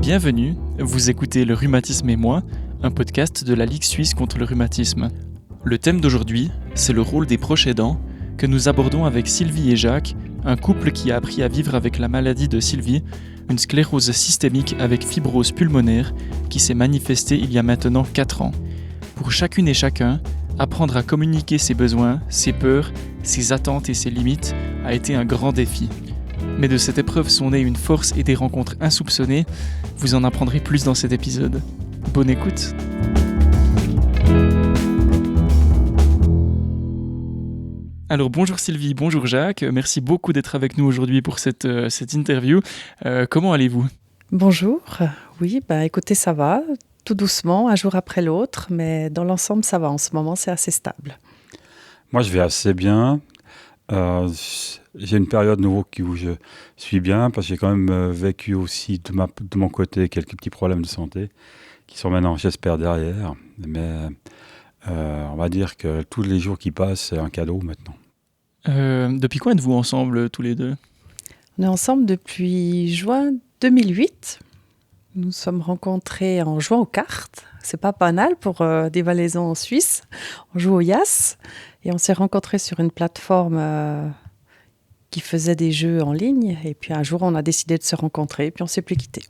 Bienvenue, vous écoutez Le Rhumatisme et moi, un podcast de la Ligue suisse contre le rhumatisme. Le thème d'aujourd'hui, c'est le rôle des proches aidants, que nous abordons avec Sylvie et Jacques, un couple qui a appris à vivre avec la maladie de Sylvie, une sclérose systémique avec fibrose pulmonaire qui s'est manifestée il y a maintenant 4 ans. Pour chacune et chacun, apprendre à communiquer ses besoins, ses peurs, ses attentes et ses limites a été un grand défi. Mais de cette épreuve sont nées une force et des rencontres insoupçonnées. Vous en apprendrez plus dans cet épisode. Bonne écoute. Alors bonjour Sylvie, bonjour Jacques. Merci beaucoup d'être avec nous aujourd'hui pour cette interview. Comment allez-vous ? Bonjour. Oui, écoutez, ça va. Tout doucement, un jour après l'autre. Mais dans l'ensemble, ça va. En ce moment, c'est assez stable. Moi, je vais assez bien. J'ai une période nouveau où je suis bien parce que j'ai quand même vécu aussi de mon côté quelques petits problèmes de santé qui sont maintenant, j'espère, derrière. Mais on va dire que tous les jours qui passent, c'est un cadeau maintenant. Depuis quand êtes-vous ensemble tous les deux ? On est ensemble depuis juin 2008. Nous nous sommes rencontrés en jouant aux cartes. C'est pas banal pour des Valaisans en Suisse. On joue au Yas et on s'est rencontrés sur une plateforme qui faisait des jeux en ligne. Et puis un jour, on a décidé de se rencontrer et puis on s'est plus quittés.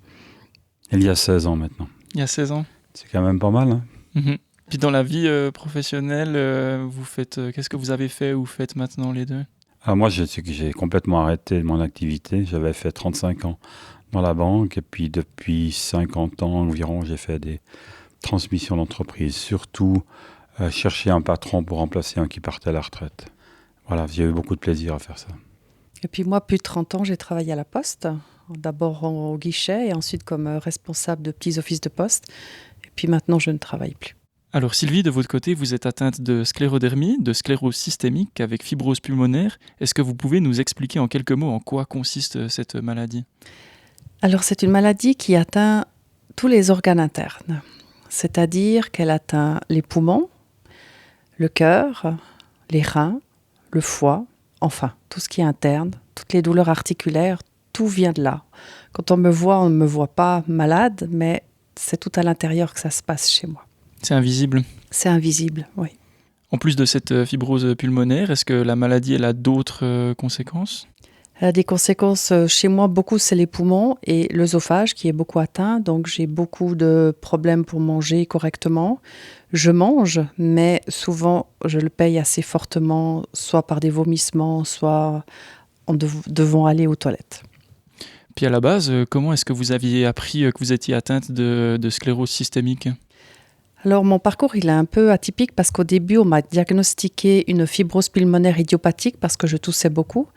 Il y a 16 ans maintenant. Il y a 16 ans. C'est quand même pas mal, hein ? Mm-hmm. Puis dans la vie professionnelle, vous faites, qu'est-ce que vous avez fait ou faites maintenant les deux ? Moi, j'ai complètement arrêté mon activité. J'avais fait 35 ans dans la banque et puis depuis 50 ans environ, j'ai fait des transmissions d'entreprise. Surtout, chercher un patron pour remplacer un qui partait à la retraite. Voilà, j'ai eu beaucoup de plaisir à faire ça. Et puis moi, plus de 30 ans, j'ai travaillé à la Poste. D'abord au guichet et ensuite comme responsable de petits offices de poste. Et puis maintenant, je ne travaille plus. Alors Sylvie, de votre côté, vous êtes atteinte de sclérodermie, de sclérose systémique avec fibrose pulmonaire. Est-ce que vous pouvez nous expliquer en quelques mots en quoi consiste cette maladie ? Alors c'est une maladie qui atteint tous les organes internes. C'est-à-dire qu'elle atteint les poumons, le cœur, les reins, le foie, enfin tout ce qui est interne, toutes les douleurs articulaires, tout vient de là. Quand on me voit, on ne me voit pas malade, mais c'est tout à l'intérieur que ça se passe chez moi. C'est invisible ? C'est invisible, oui. En plus de cette fibrose pulmonaire, est-ce que la maladie elle a d'autres conséquences ? Elle a des conséquences chez moi, beaucoup c'est les poumons et l'œsophage qui est beaucoup atteint, donc j'ai beaucoup de problèmes pour manger correctement. Je mange, mais souvent je le paye assez fortement, soit par des vomissements, soit en devant aller aux toilettes. Puis à la base, comment est-ce que vous aviez appris que vous étiez atteinte de sclérose systémique ? Alors mon parcours il est un peu atypique parce qu'au début on m'a diagnostiqué une fibrose pulmonaire idiopathique parce que je toussais beaucoup.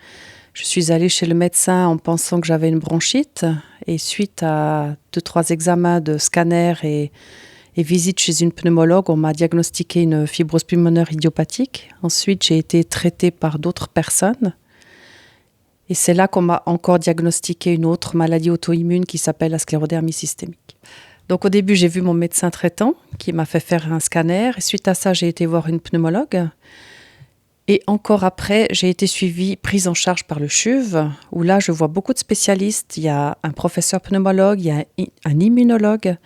Je suis allée chez le médecin en pensant que j'avais une bronchite et suite à 2-3 examens de scanner et visite chez une pneumologue, on m'a diagnostiqué une fibrose pulmonaire idiopathique. Ensuite, j'ai été traitée par d'autres personnes et c'est là qu'on m'a encore diagnostiqué une autre maladie auto-immune qui s'appelle la sclérodermie systémique. Donc au début, j'ai vu mon médecin traitant qui m'a fait faire un scanner et suite à ça, j'ai été voir une pneumologue. Et encore après, j'ai été prise en charge par le CHUV, où là, je vois beaucoup de spécialistes. Il y a un professeur pneumologue, il y a un immunologue,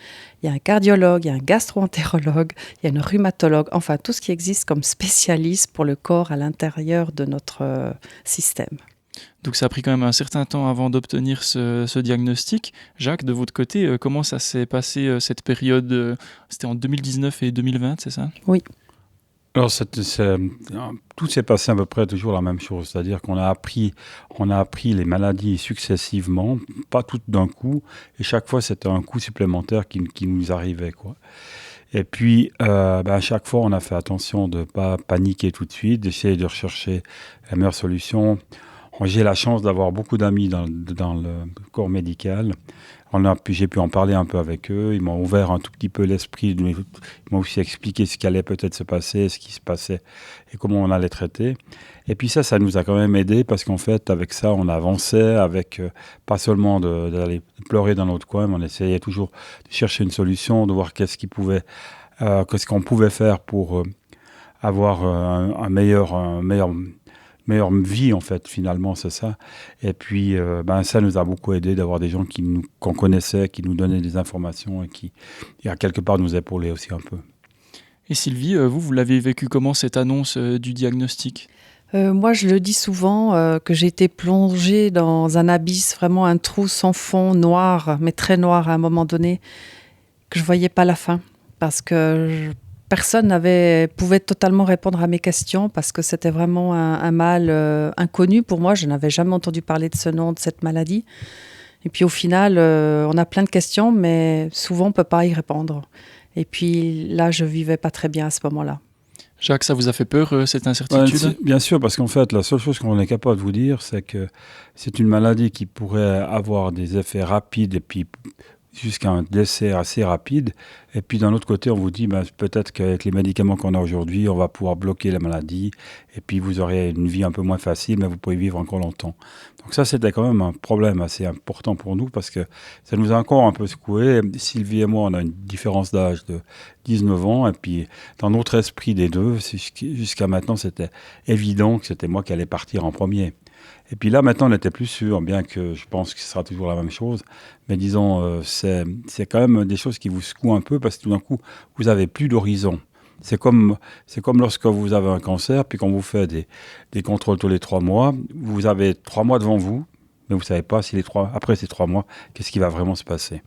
il y a un cardiologue, il y a un gastro-entérologue, il y a une rhumatologue, enfin tout ce qui existe comme spécialiste pour le corps à l'intérieur de notre système. Donc ça a pris quand même un certain temps avant d'obtenir ce diagnostic. Jacques, de votre côté, comment ça s'est passé cette période ? C'était en 2019 et 2020, c'est ça ? Oui. Alors, tout s'est passé à peu près toujours la même chose, c'est-à-dire qu'on a appris les maladies successivement, pas toutes d'un coup, et chaque fois c'était un coup supplémentaire qui nous arrivait, quoi. Et puis, à chaque fois, on a fait attention de ne pas paniquer tout de suite, d'essayer de rechercher la meilleure solution. J'ai la chance d'avoir beaucoup d'amis dans le corps médical. J'ai pu en parler un peu avec eux. Ils m'ont ouvert un tout petit peu l'esprit. Ils m'ont aussi expliqué ce qui allait peut-être se passer, ce qui se passait et comment on allait traiter. Et puis ça nous a quand même aidé parce qu'en fait, avec ça, on avançait avec pas seulement d'aller pleurer dans notre coin, mais on essayait toujours de chercher une solution, de voir qu'est-ce qu'on pouvait faire pour avoir une meilleure vie, en fait, finalement, c'est ça. Et puis, ça nous a beaucoup aidé d'avoir des gens qu'on connaissait, qui nous donnaient des informations et qui, à quelque part, nous épaulaient aussi un peu. Et Sylvie, vous l'avez vécu comment cette annonce du diagnostic ? Moi, je le dis souvent que j'ai été plongée dans un abysse, vraiment un trou sans fond, noir, mais très noir à un moment donné, que je voyais pas la fin, parce que personne pouvait totalement répondre à mes questions, parce que c'était vraiment un mal inconnu pour moi. Je n'avais jamais entendu parler de ce nom, de cette maladie. Et puis au final, on a plein de questions, mais souvent on peut pas y répondre. Et puis là, je vivais pas très bien à ce moment-là. Jacques, ça vous a fait peur, cette incertitude ? Bien sûr, parce qu'en fait, la seule chose qu'on est capable de vous dire, c'est que c'est une maladie qui pourrait avoir des effets rapides et puis jusqu'à un décès assez rapide. Et puis d'un autre côté, on vous dit, peut-être qu'avec les médicaments qu'on a aujourd'hui, on va pouvoir bloquer la maladie. Et puis vous aurez une vie un peu moins facile, mais vous pouvez vivre encore longtemps. Donc ça, c'était quand même un problème assez important pour nous, parce que ça nous a encore un peu secoué. Sylvie et moi, on a une différence d'âge de 19 ans. Et puis dans notre esprit des deux, jusqu'à maintenant, c'était évident que c'était moi qui allais partir en premier. Et puis là, maintenant, on n'était plus sûr, bien que je pense que ce sera toujours la même chose. Mais disons, c'est quand même des choses qui vous secouent un peu, parce que tout d'un coup, vous n'avez plus d'horizon. C'est comme lorsque vous avez un cancer, puis qu'on vous fait des contrôles tous les 3 mois. Vous avez 3 mois devant vous, mais vous ne savez pas si après ces 3 mois, qu'est-ce qui va vraiment se passer.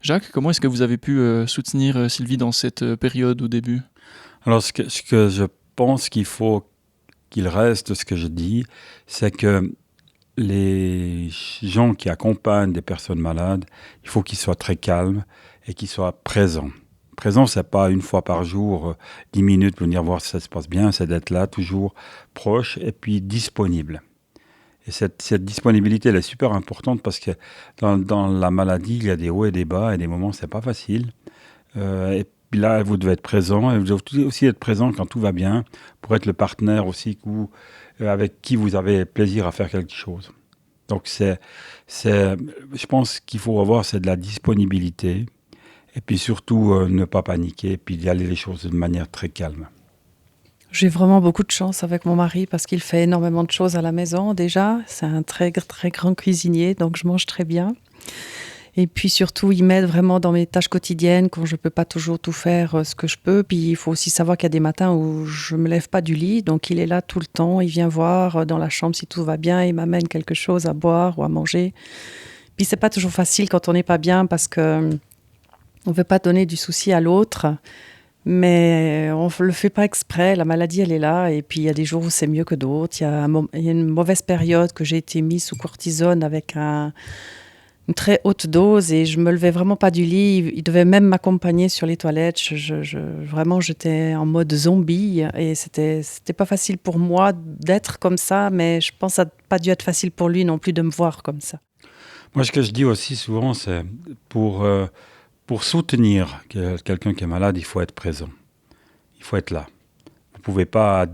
Jacques, comment est-ce que vous avez pu soutenir Sylvie dans cette période au début ? Alors, ce que je pense qu'il faut qu'il reste, ce que je dis, c'est que les gens qui accompagnent des personnes malades, il faut qu'ils soient très calmes et qu'ils soient présents. Présent, c'est pas une fois par jour, 10 minutes pour venir voir si ça se passe bien, c'est d'être là, toujours proche et puis disponible. Et cette disponibilité, elle est super importante, parce que dans la maladie, il y a des hauts et des bas, et des moments, c'est pas facile. Et puis là, vous devez être présent, et vous devez aussi être présent quand tout va bien, pour être le partenaire aussi avec qui vous avez plaisir à faire quelque chose. Donc je pense qu'il faut avoir, c'est de la disponibilité, et puis surtout ne pas paniquer, et puis y aller les choses de manière très calme. J'ai vraiment beaucoup de chance avec mon mari, parce qu'il fait énormément de choses à la maison déjà. C'est un très, très grand cuisinier, donc je mange très bien. Et puis surtout, il m'aide vraiment dans mes tâches quotidiennes, quand je ne peux pas toujours tout faire ce que je peux. Puis il faut aussi savoir qu'il y a des matins où je ne me lève pas du lit, donc il est là tout le temps. Il vient voir dans la chambre si tout va bien, il m'amène quelque chose à boire ou à manger. Puis c'est pas toujours facile quand on n'est pas bien, parce qu'on ne veut pas donner du souci à l'autre. Mais on ne le fait pas exprès, la maladie elle est là, et puis il y a des jours où c'est mieux que d'autres. Il y a une mauvaise période que j'ai été mise sous cortisone avec une très haute dose, et je me levais vraiment pas du lit. Il devait même m'accompagner sur les toilettes. Vraiment, j'étais en mode zombie, et c'était pas facile pour moi d'être comme ça, mais je pense que ça n'a pas dû être facile pour lui non plus de me voir comme ça. Moi, ce que je dis aussi souvent, c'est pour soutenir quelqu'un qui est malade, il faut être présent. Il faut être là. Vous ne pouvez pas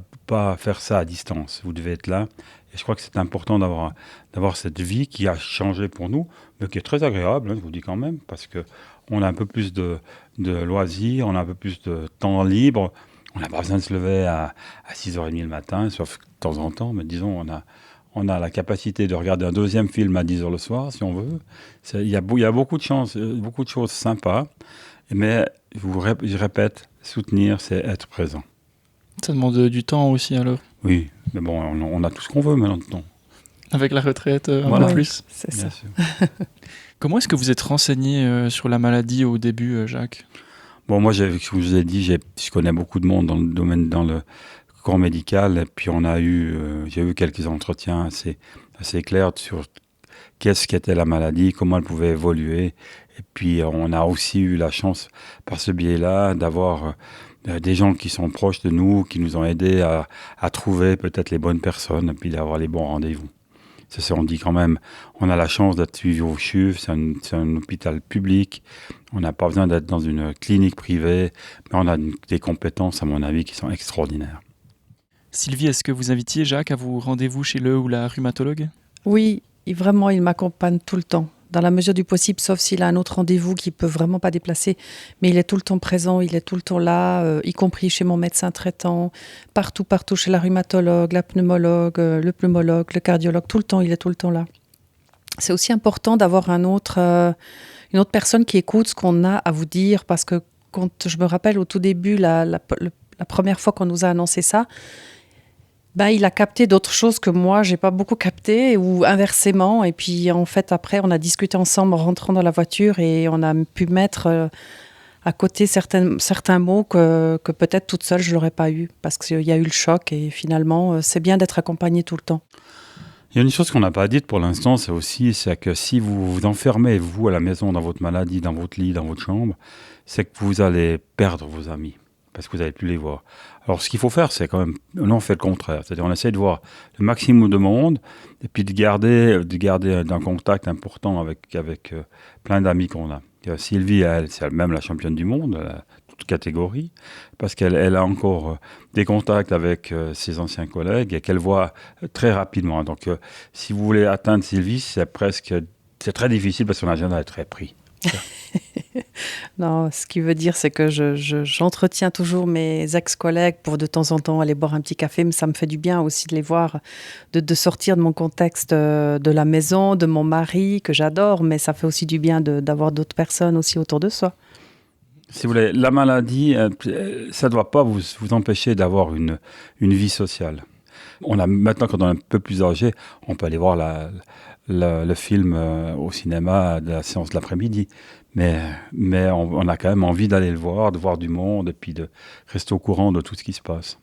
faire ça à distance. Vous devez être là. Et je crois que c'est important d'avoir cette vie qui a changé pour nous, mais qui est très agréable, je vous dis quand même, parce qu'on a un peu plus de loisirs, on a un peu plus de temps libre. On n'a pas besoin de se lever à 6h30 le matin, sauf de temps en temps, mais disons, on a la capacité de regarder un deuxième film à 10h le soir, si on veut. Il y a beaucoup de choses sympas. Mais je répète, soutenir, c'est être présent. Ça demande du temps aussi, alors ? Oui, mais bon, on a tout ce qu'on veut maintenant. Avec la retraite, un peu plus ? C'est ça. Comment est-ce que vous êtes renseigné sur la maladie au début, Jacques ? Bon, moi, comme je vous ai dit, je connais beaucoup de monde dans le domaine, dans le corps médical, et puis j'ai eu quelques entretiens assez clairs sur qu'est-ce qu'était la maladie, comment elle pouvait évoluer. Et puis on a aussi eu la chance, par ce biais-là, d'avoir des gens qui sont proches de nous, qui nous ont aidés à trouver peut-être les bonnes personnes, et puis d'avoir les bons rendez-vous. Ça, on dit quand même, on a la chance d'être suivi au CHUV, c'est un hôpital public, on n'a pas besoin d'être dans une clinique privée, mais on a des compétences, à mon avis, qui sont extraordinaires. Sylvie, est-ce que vous invitiez Jacques à vos rendez-vous chez le ou la rhumatologue ? Oui, vraiment, il m'accompagne tout le temps. dans la mesure du possible, sauf s'il a un autre rendez-vous qu'il peut vraiment pas déplacer. Mais il est tout le temps présent, il est tout le temps là, y compris chez mon médecin traitant, partout, chez la rhumatologue, la pneumologue, le pneumologue, le cardiologue, tout le temps, il est tout le temps là. C'est aussi important d'avoir une autre personne qui écoute ce qu'on a à vous dire, parce que quand je me rappelle au tout début, la première fois qu'on nous a annoncé ça, il a capté d'autres choses que moi, j'ai pas beaucoup capté, ou inversement. Et puis, en fait, après, on a discuté ensemble en rentrant dans la voiture et on a pu mettre à côté certains mots que peut-être toute seule, je l'aurais pas eu, parce qu'il y a eu le choc. Et finalement, c'est bien d'être accompagné tout le temps. Il y a une chose qu'on n'a pas dite pour l'instant, c'est que si vous vous enfermez, vous, à la maison, dans votre maladie, dans votre lit, dans votre chambre, c'est que vous allez perdre vos amis, parce que vous n'allez plus les voir. Alors, ce qu'il faut faire, c'est quand même, nous, on fait le contraire. C'est-à-dire, on essaie de voir le maximum de monde, et puis de garder un contact important avec plein d'amis qu'on a. Sylvie, elle, c'est elle-même la championne du monde, toute catégorie, parce qu'elle a encore des contacts avec ses anciens collègues et qu'elle voit très rapidement. Donc, si vous voulez atteindre Sylvie, c'est très difficile parce que son agenda est très pris. Non, ce qui veut dire, c'est que j'entretiens toujours mes ex-collègues pour de temps en temps aller boire un petit café, mais ça me fait du bien aussi de les voir, de sortir de mon contexte de la maison, de mon mari, que j'adore, mais ça fait aussi du bien d'avoir d'autres personnes aussi autour de soi. Si vous voulez, la maladie, ça ne doit pas vous empêcher d'avoir une vie sociale. Maintenant, quand on est un peu plus âgé, on peut aller voir le film au cinéma de la séance de l'après-midi. Mais on a quand même envie d'aller le voir, de voir du monde et puis de rester au courant de tout ce qui se passe.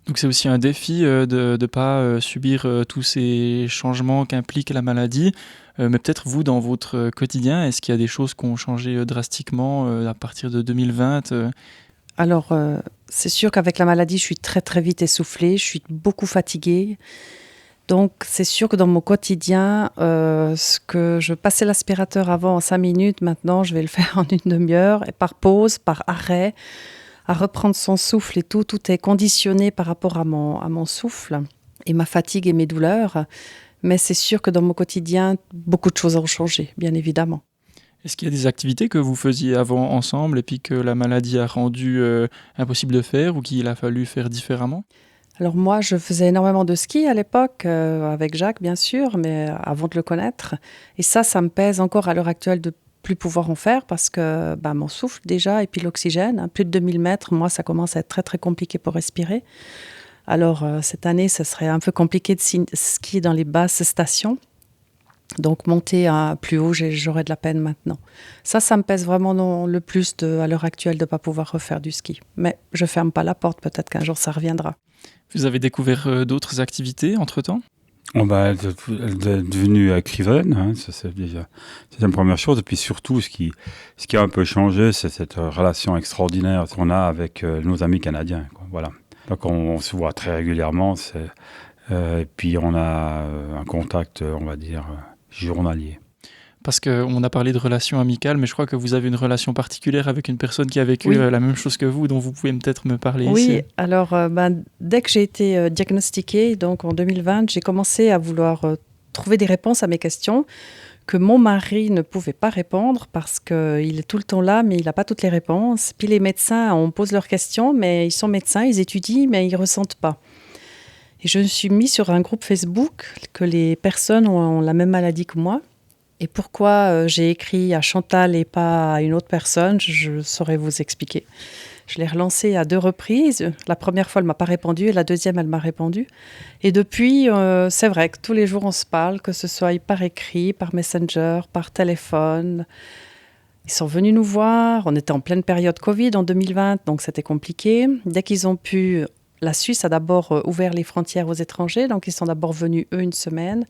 Donc c'est aussi un défi de ne pas subir tous ces changements qu'implique la maladie. Mais peut-être vous, dans votre quotidien, est-ce qu'il y a des choses qui ont changé drastiquement à partir de 2020 Alors, c'est sûr qu'avec la maladie, je suis très très vite essoufflée, je suis beaucoup fatiguée. Donc, c'est sûr que dans mon quotidien, ce que je passais l'aspirateur avant en 5 minutes, maintenant, je vais le faire en une demi-heure, et par pause, par arrêt, à reprendre son souffle et tout est conditionné par rapport à mon souffle et ma fatigue et mes douleurs. Mais c'est sûr que dans mon quotidien, beaucoup de choses ont changé, bien évidemment. Est-ce qu'il y a des activités que vous faisiez avant ensemble et puis que la maladie a rendu impossible de faire ou qu'il a fallu faire différemment ? Alors moi, je faisais énormément de ski à l'époque, avec Jacques bien sûr, mais avant de le connaître. Et ça me pèse encore à l'heure actuelle de plus pouvoir en faire parce que mon souffle déjà et puis l'oxygène, plus de 2000 mètres, moi ça commence à être très très compliqué pour respirer. Alors cette année, ça serait un peu compliqué de skier dans les basses stations. Donc monter plus haut, j'aurais de la peine maintenant. Ça me pèse vraiment le plus à l'heure actuelle de ne pas pouvoir refaire du ski. Mais je ne ferme pas la porte, peut-être qu'un jour ça reviendra. Vous avez découvert d'autres activités entre-temps ? Elle est devenue écrivaine, c'est une première chose. Et puis surtout, ce qui a un peu changé, c'est cette relation extraordinaire qu'on a avec nos amis canadiens. Voilà. Donc on se voit très régulièrement. Et puis on a un contact, on va dire, journalier. Parce qu'on a parlé de relations amicales, mais je crois que vous avez une relation particulière avec une personne qui a vécu la même chose que vous, dont vous pouvez peut-être me parler ici. Oui, alors dès que j'ai été diagnostiquée, donc en 2020, j'ai commencé à vouloir trouver des réponses à mes questions que mon mari ne pouvait pas répondre parce qu'il est tout le temps là, mais il n'a pas toutes les réponses. Puis les médecins, on pose leurs questions, mais ils sont médecins, ils étudient, mais ils ne ressentent pas. Et je me suis mis sur un groupe Facebook que les personnes ont la même maladie que moi. Et pourquoi j'ai écrit à Chantal et pas à une autre personne, je saurais vous expliquer. Je l'ai relancée à 2 reprises. La première fois, elle ne m'a pas répondu et la deuxième, elle m'a répondu. Et depuis, c'est vrai que tous les jours, on se parle, que ce soit par écrit, par Messenger, par téléphone. Ils sont venus nous voir. On était en pleine période Covid en 2020, donc c'était compliqué. Dès qu'ils ont pu... La Suisse a d'abord ouvert les frontières aux étrangers, donc ils sont d'abord venus, eux, une semaine.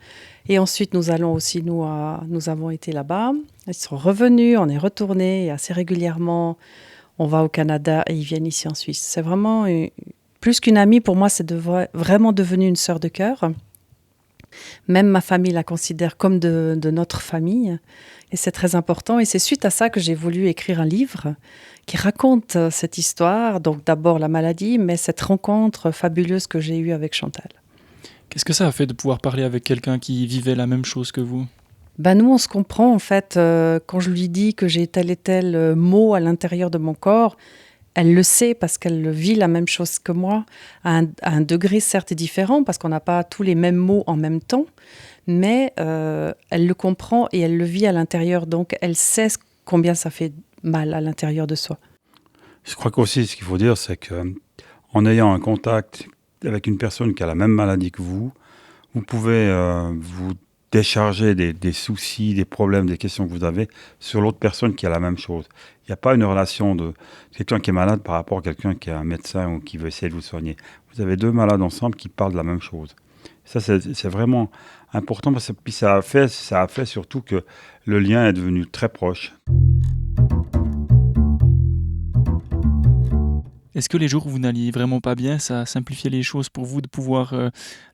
Et ensuite, nous avons été là-bas. Ils sont revenus, on est retournés assez régulièrement. On va au Canada et ils viennent ici en Suisse. C'est vraiment, plus qu'une amie, pour moi, c'est vraiment devenu une sœur de cœur. Même ma famille la considère comme de notre famille. Et c'est très important. Et c'est suite à ça que j'ai voulu écrire un livre qui raconte cette histoire. Donc d'abord la maladie, mais cette rencontre fabuleuse que j'ai eue avec Chantal. Qu'est-ce que ça a fait de pouvoir parler avec quelqu'un qui vivait la même chose que vous ? Nous, on se comprend en fait. Quand je lui dis que j'ai tel et tel mot à l'intérieur de mon corps, elle le sait parce qu'elle vit la même chose que moi, à un degré certes différent, parce qu'on n'a pas tous les mêmes mots en même temps, mais elle le comprend et elle le vit à l'intérieur. Donc, elle sait combien ça fait mal à l'intérieur de soi. Je crois qu'aussi, ce qu'il faut dire, c'est qu'en ayant un contact avec une personne qui a la même maladie que vous pouvez vous décharger des soucis, des problèmes, des questions que vous avez sur l'autre personne qui a la même chose. Il n'y a pas une relation de quelqu'un qui est malade par rapport à quelqu'un qui est un médecin ou qui veut essayer de vous soigner. Vous avez deux malades ensemble qui parlent de la même chose. Ça, c'est vraiment important parce que puis ça a fait surtout que le lien est devenu très proche. Est-ce que les jours où vous n'alliez vraiment pas bien, ça a simplifié les choses pour vous de pouvoir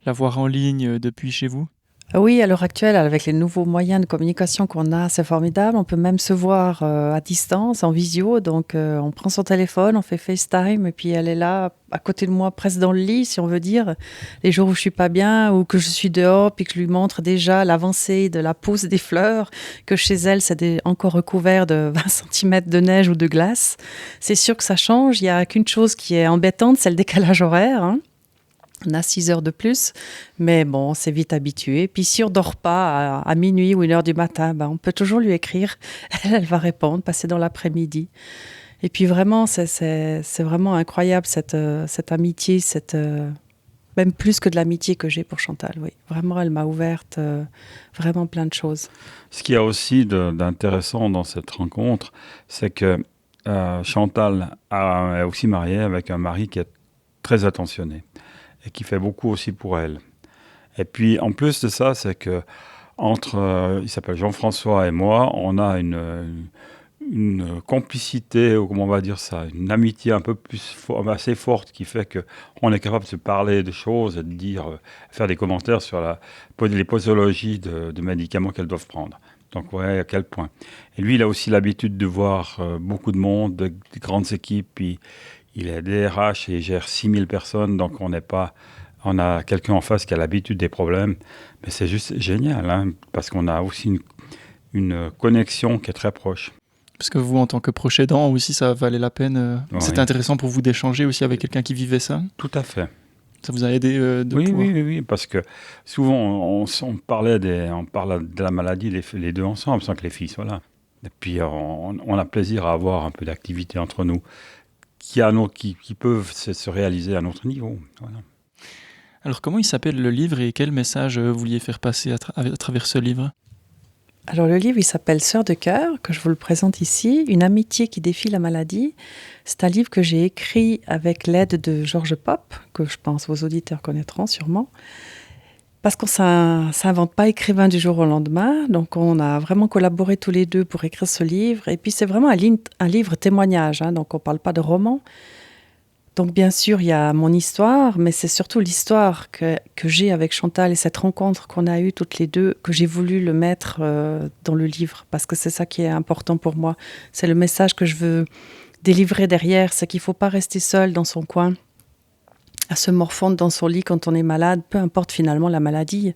la voir en ligne depuis chez vous ? Oui, à l'heure actuelle, avec les nouveaux moyens de communication qu'on a, c'est formidable. On peut même se voir à distance, en visio. Donc, on prend son téléphone, on fait FaceTime, et puis elle est là, à côté de moi, presque dans le lit, si on veut dire. Les jours où je suis pas bien, ou que je suis dehors, puis que je lui montre déjà l'avancée de la pousse des fleurs, que chez elle, c'est encore recouvert de 20 cm de neige ou de glace. C'est sûr que ça change. Il n'y a qu'une chose qui est embêtante, c'est le décalage horaire, hein. On a 6 heures de plus, mais bon, on s'est vite habitué. Puis si on ne dort pas à minuit ou 1h du matin, on peut toujours lui écrire. Elle va répondre, passer dans l'après-midi. Et puis vraiment, c'est vraiment incroyable cette amitié, même plus que de l'amitié que j'ai pour Chantal. Oui. Vraiment, elle m'a ouverte vraiment plein de choses. Ce qu'il y a aussi d'intéressant dans cette rencontre, c'est que Chantal est aussi mariée avec un mari qui est très attentionné et qui fait beaucoup aussi pour elle. Et puis, en plus de ça, c'est que il s'appelle Jean-François et moi, on a une complicité, ou comment on va dire ça, une amitié un peu assez forte qui fait qu'on est capable de se parler de choses et de faire des commentaires sur les posologies de médicaments qu'elles doivent prendre. Donc, vous voyez à quel point. Et lui, il a aussi l'habitude de voir beaucoup de monde, de grandes équipes, puis il est DRH et il gère 6000 personnes, donc on a quelqu'un en face qui a l'habitude des problèmes. Mais c'est juste génial, hein, parce qu'on a aussi une connexion qui est très proche. Parce que vous, en tant que proche aidant, aussi, ça valait la peine. Oui. C'était intéressant pour vous d'échanger aussi avec quelqu'un qui vivait ça ? Tout à fait. Ça vous a aidé Oui, parce que souvent, on parle de la maladie, les deux ensemble, sans que les filles soient là. Et puis, on a plaisir à avoir un peu d'activité entre nous qui peuvent se réaliser à notre niveau. Voilà. Alors, comment il s'appelle le livre et quel message vous vouliez faire passer à travers ce livre ? Alors le livre, il s'appelle Sœurs de cœur, que je vous le présente ici, une amitié qui défie la maladie. C'est un livre que j'ai écrit avec l'aide de Georges Pop, que je pense vos auditeurs connaîtront sûrement. Parce qu'on ne s'invente pas écrivain du jour au lendemain, donc on a vraiment collaboré tous les deux pour écrire ce livre. Et puis c'est vraiment un livre témoignage, hein, donc on ne parle pas de roman. Donc bien sûr, il y a mon histoire, mais c'est surtout l'histoire que j'ai avec Chantal et cette rencontre qu'on a eue toutes les deux, que j'ai voulu le mettre dans le livre, parce que c'est ça qui est important pour moi. C'est le message que je veux délivrer derrière, c'est qu'il ne faut pas rester seul dans son coin, à se morfondre dans son lit quand on est malade, peu importe finalement la maladie.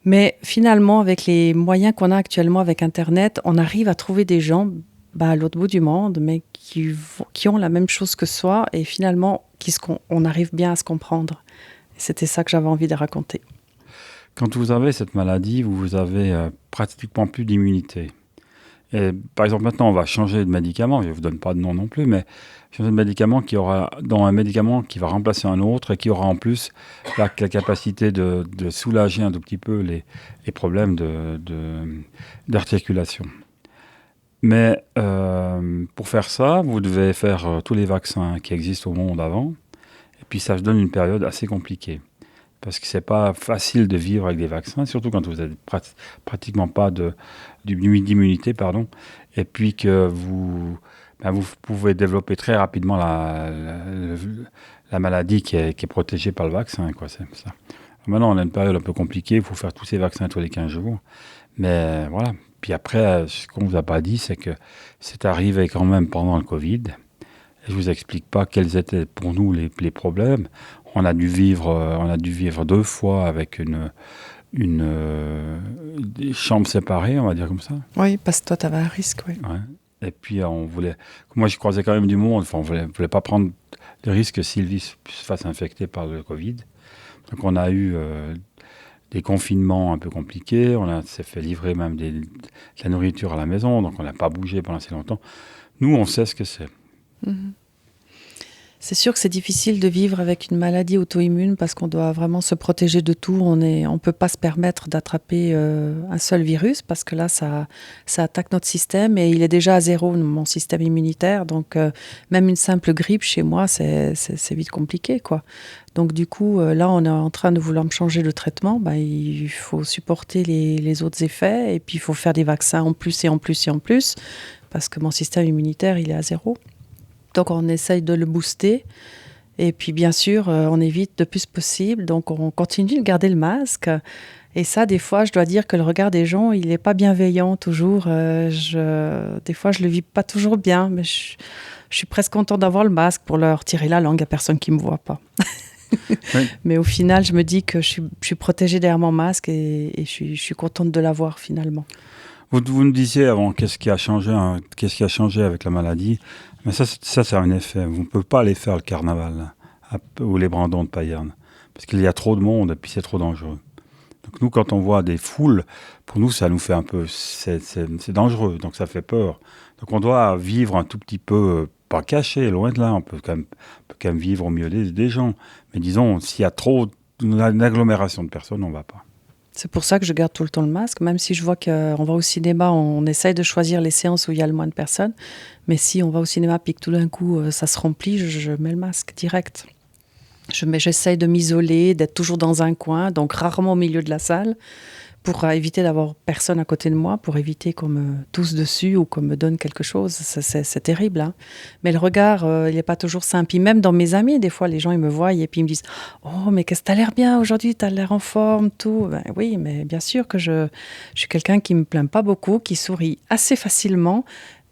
Mais finalement, avec les moyens qu'on a actuellement avec Internet, on arrive à trouver des gens à l'autre bout du monde, mais qui ont la même chose que soi et finalement, on arrive bien à se comprendre. Et c'était ça que j'avais envie de raconter. Quand vous avez cette maladie, vous avez pratiquement plus d'immunité. Et, par exemple, maintenant, on va changer de médicament. Je ne vous donne pas de nom non plus, mais changer de médicament dans un médicament qui va remplacer un autre et qui aura en plus la capacité de soulager un tout petit peu les problèmes d'articulation. Mais pour faire ça, vous devez faire tous les vaccins qui existent au monde avant. Et puis ça donne une période assez compliquée. Parce que ce n'est pas facile de vivre avec des vaccins, surtout quand vous n'avez pratiquement pas d'immunité. Et puis que vous pouvez développer très rapidement la maladie qui est protégée par le vaccin. C'est ça. Maintenant, on a une période un peu compliquée. Il faut faire tous ces vaccins tous les 15 jours. Mais voilà. Puis après, ce qu'on ne vous a pas dit, c'est que c'est arrivé quand même pendant le Covid. Et je ne vous explique pas quels étaient pour nous les problèmes. On a dû vivre 2 fois avec des chambres séparées, on va dire comme ça. Oui, parce que toi, tu avais un risque, oui. Ouais. Et puis, moi, je croisais quand même du monde. Enfin, on voulait pas prendre le risque que Sylvie se fasse infecter par le Covid. Donc, on a eu des confinements un peu compliqués. S'est fait livrer même de la nourriture à la maison. Donc, on n'a pas bougé pendant assez longtemps. Nous, on sait ce que c'est. Mhm. C'est sûr que c'est difficile de vivre avec une maladie auto-immune parce qu'on doit vraiment se protéger de tout. On peut pas se permettre d'attraper un seul virus parce que là, ça attaque notre système et il est déjà à zéro, mon système immunitaire. Donc, même une simple grippe chez moi, c'est vite compliqué, quoi. Donc, du coup, là, on est en train de vouloir me changer de traitement. Ben, il faut supporter les autres effets et puis il faut faire des vaccins en plus et en plus et en plus parce que mon système immunitaire, il est à zéro. Donc, on essaye de le booster. Et puis, bien sûr, on évite le plus possible. Donc, on continue de garder le masque. Et ça, des fois, je dois dire que le regard des gens, il n'est pas bienveillant toujours. Des fois, je ne le vis pas toujours bien. Mais je suis presque contente d'avoir le masque pour leur tirer la langue à personne qui ne me voit pas. Oui. Mais au final, je me dis que je suis protégée derrière mon masque et je suis contente de l'avoir finalement. Vous me disiez avant, qu'est-ce qui a changé avec la maladie? Mais ça, c'est un effet. Vous ne pouvez pas aller faire le carnaval ou les brandons de Payerne parce qu'il y a trop de monde et puis c'est trop dangereux. Donc nous, quand on voit des foules, pour nous, ça nous fait un peu... C'est dangereux, donc ça fait peur. Donc on doit vivre un tout petit peu, pas caché, loin de là. On peut quand même vivre au milieu des gens. Mais disons, s'il y a trop d'une agglomération de personnes, on ne va pas. C'est pour ça que je garde tout le temps le masque, même si je vois qu'on va au cinéma, on essaye de choisir les séances où il y a le moins de personnes. Mais si on va au cinéma et que tout d'un coup ça se remplit, je mets le masque direct. J'essaye de m'isoler, d'être toujours dans un coin, donc rarement au milieu de la salle, pour éviter d'avoir personne à côté de moi, pour éviter qu'on me tousse dessus ou qu'on me donne quelque chose. C'est terrible, hein. Mais le regard, il n'est pas toujours simple. Puis même dans mes amis, des fois, les gens ils me voient et puis ils me disent « Oh, mais qu'est-ce que t'as l'air bien aujourd'hui, t'as l'air en forme, tout. » Ben, oui, mais bien sûr que je suis quelqu'un qui ne me plaint pas beaucoup, qui sourit assez facilement.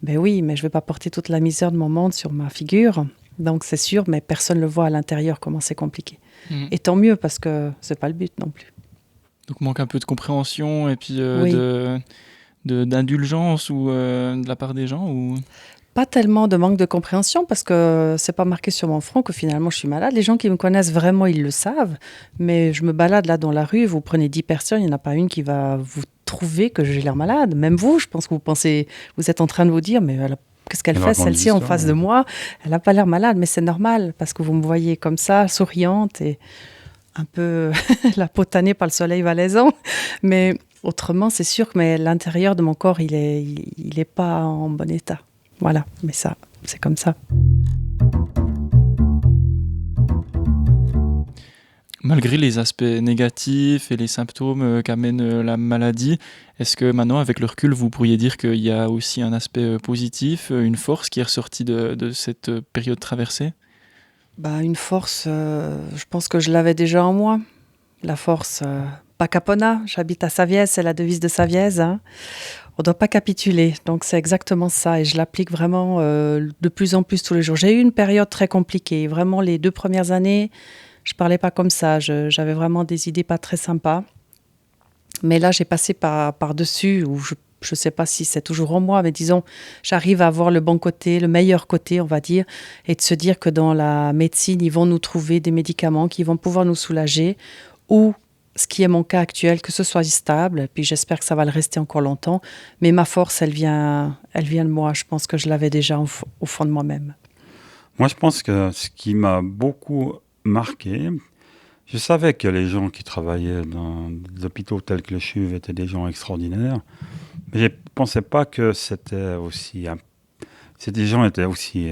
Ben oui, mais je ne vais pas porter toute la misère de mon monde sur ma figure. Donc c'est sûr, mais personne ne le voit à l'intérieur, comment c'est compliqué. Et tant mieux, parce que ce n'est pas le but non plus. Donc manque un peu de compréhension et puis Oui. d'indulgence ou de la part des gens ou... Pas tellement de manque de compréhension parce que c'est pas marqué sur mon front que finalement je suis malade. Les gens qui me connaissent vraiment, ils le savent. Mais je me balade là dans la rue, vous prenez 10 personnes, il n'y en a pas une qui va vous trouver que j'ai l'air malade. Même vous, je pense que vous êtes en train de vous dire, mais qu'est-ce qu'elle fait celle-ci en face de moi? Elle n'a pas l'air malade, mais c'est normal parce que vous me voyez comme ça, souriante et un peu la peau tannée par le soleil valaisan. Mais autrement, c'est sûr que l'intérieur de mon corps, il est pas en bon état. Voilà, mais ça, c'est comme ça. Malgré les aspects négatifs et les symptômes qu'amène la maladie, est-ce que maintenant, avec le recul, vous pourriez dire qu'il y a aussi un aspect positif, une force qui est ressortie de cette période traversée ? Une force, je pense que je l'avais déjà en moi. La force, pas capona, j'habite à Savièse, c'est la devise de Savièse, hein. On ne doit pas capituler, donc c'est exactement ça et je l'applique vraiment de plus en plus tous les jours. J'ai eu une période très compliquée, vraiment les 2 premières années, je ne parlais pas comme ça, j'avais vraiment des idées pas très sympas. Mais là, j'ai passé par-dessus, ou je ne sais pas si c'est toujours en moi, mais disons, j'arrive à voir le bon côté, le meilleur côté, on va dire, et de se dire que dans la médecine, ils vont nous trouver des médicaments qui vont pouvoir nous soulager, ou ce qui est mon cas actuel, que ce soit stable, puis j'espère que ça va le rester encore longtemps, mais ma force, elle vient de moi, je pense que je l'avais déjà au fond de moi-même. Moi, je pense que ce qui m'a beaucoup marqué, je savais que les gens qui travaillaient dans des hôpitaux tels que le CHUV étaient des gens extraordinaires, mais je ne pensais pas que c'était aussi... Ces gens étaient aussi...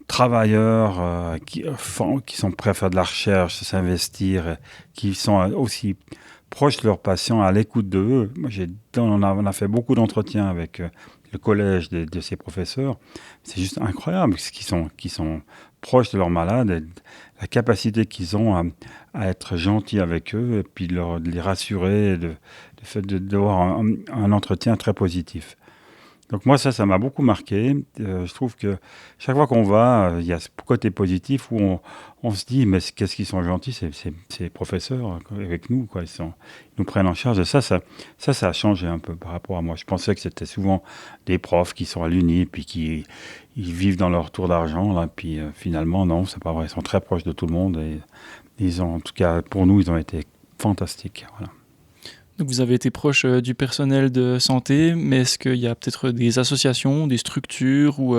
travailleurs qui sont prêts à faire de la recherche, s'investir, qui sont aussi proches de leurs patients, à l'écoute d'eux. Moi, on a fait beaucoup d'entretiens avec le collège de ces professeurs. C'est juste incroyable qu'ils sont proches de leurs malades et la capacité qu'ils ont à être gentils avec eux et puis de les rassurer, de avoir un entretien très positif. Donc moi, ça m'a beaucoup marqué. Je trouve que chaque fois qu'on va, il y a ce côté positif où on se dit, mais qu'est-ce qu'ils sont gentils, ces professeurs avec nous, quoi. Ils nous prennent en charge. Et ça a changé un peu par rapport à moi. Je pensais que c'était souvent des profs qui sont à l'Uni, puis qui ils vivent dans leur tour d'argent, là. Puis finalement, non, c'est pas vrai. Ils sont très proches de tout le monde. Et en tout cas, pour nous, ils ont été fantastiques. Voilà. Donc vous avez été proche du personnel de santé, mais est-ce qu'il y a peut-être des associations, des structures ou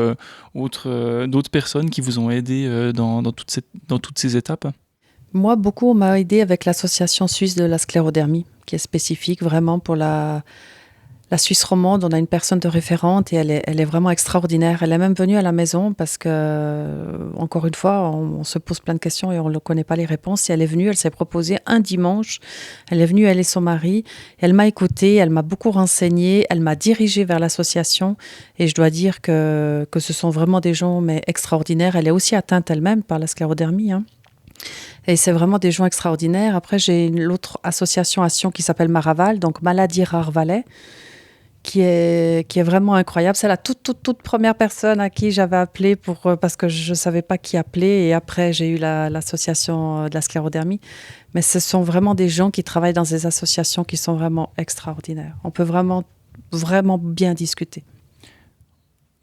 d'autres personnes qui vous ont aidé dans toutes ces étapes ? Moi, beaucoup, on m'a aidé avec l'association suisse de la sclérodermie, qui est spécifique vraiment pour la Suisse romande. On a une personne de référente et elle est vraiment extraordinaire. Elle est même venue à la maison parce que, encore une fois, on se pose plein de questions et on ne connaît pas les réponses. Et elle est venue, elle s'est proposée un dimanche. Elle est venue, elle et son mari. Elle m'a écoutée, elle m'a beaucoup renseignée, elle m'a dirigée vers l'association. Et je dois dire que ce sont vraiment des gens mais extraordinaires. Elle est aussi atteinte elle-même par la sclérodermie, hein. Et c'est vraiment des gens extraordinaires. Après, j'ai l'autre association à Sion qui s'appelle Maraval, donc Maladie Rare Valais, qui est vraiment incroyable. C'est la toute première personne à qui j'avais appelé parce que je ne savais pas qui appeler. Et après, j'ai eu l'association de la sclérodermie. Mais ce sont vraiment des gens qui travaillent dans des associations qui sont vraiment extraordinaires. On peut vraiment bien discuter.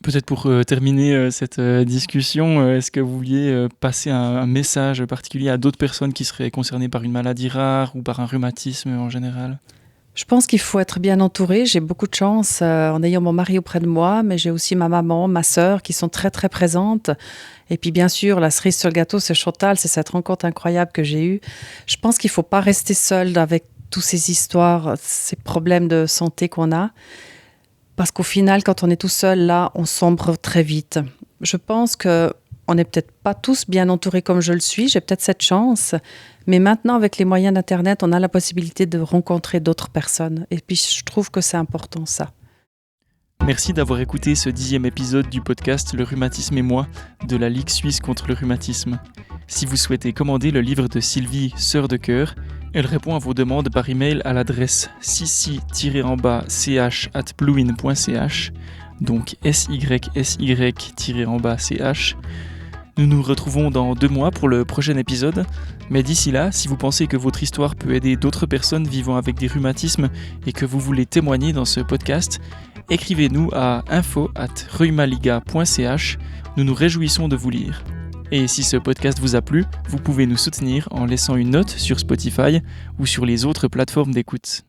Peut-être pour terminer cette discussion, est-ce que vous vouliez passer un message particulier à d'autres personnes qui seraient concernées par une maladie rare ou par un rhumatisme en général ? Je pense qu'il faut être bien entouré. J'ai beaucoup de chance en ayant mon mari auprès de moi, mais j'ai aussi ma maman, ma sœur qui sont très très présentes. Et puis bien sûr, la cerise sur le gâteau, c'est Chantal, c'est cette rencontre incroyable que j'ai eue. Je pense qu'il ne faut pas rester seul avec toutes ces histoires, ces problèmes de santé qu'on a. Parce qu'au final, quand on est tout seul, là, on sombre très vite. Je pense qu'on n'est peut-être pas tous bien entourés comme je le suis. J'ai peut-être cette chance. Mais maintenant, avec les moyens d'Internet, on a la possibilité de rencontrer d'autres personnes. Et puis, je trouve que c'est important, ça. Merci d'avoir écouté ce 10e épisode du podcast Le rhumatisme et moi, de la Ligue suisse contre le rhumatisme. Si vous souhaitez commander le livre de Sylvie, Sœur de cœur, elle répond à vos demandes par email à l'adresse sissi-ch@bluin.ch, donc SYSY-ch. Nous nous retrouvons dans 2 mois pour le prochain épisode, mais d'ici là, si vous pensez que votre histoire peut aider d'autres personnes vivant avec des rhumatismes et que vous voulez témoigner dans ce podcast, écrivez-nous à info@rheumaliga.ch, nous nous réjouissons de vous lire. Et si ce podcast vous a plu, vous pouvez nous soutenir en laissant une note sur Spotify ou sur les autres plateformes d'écoute.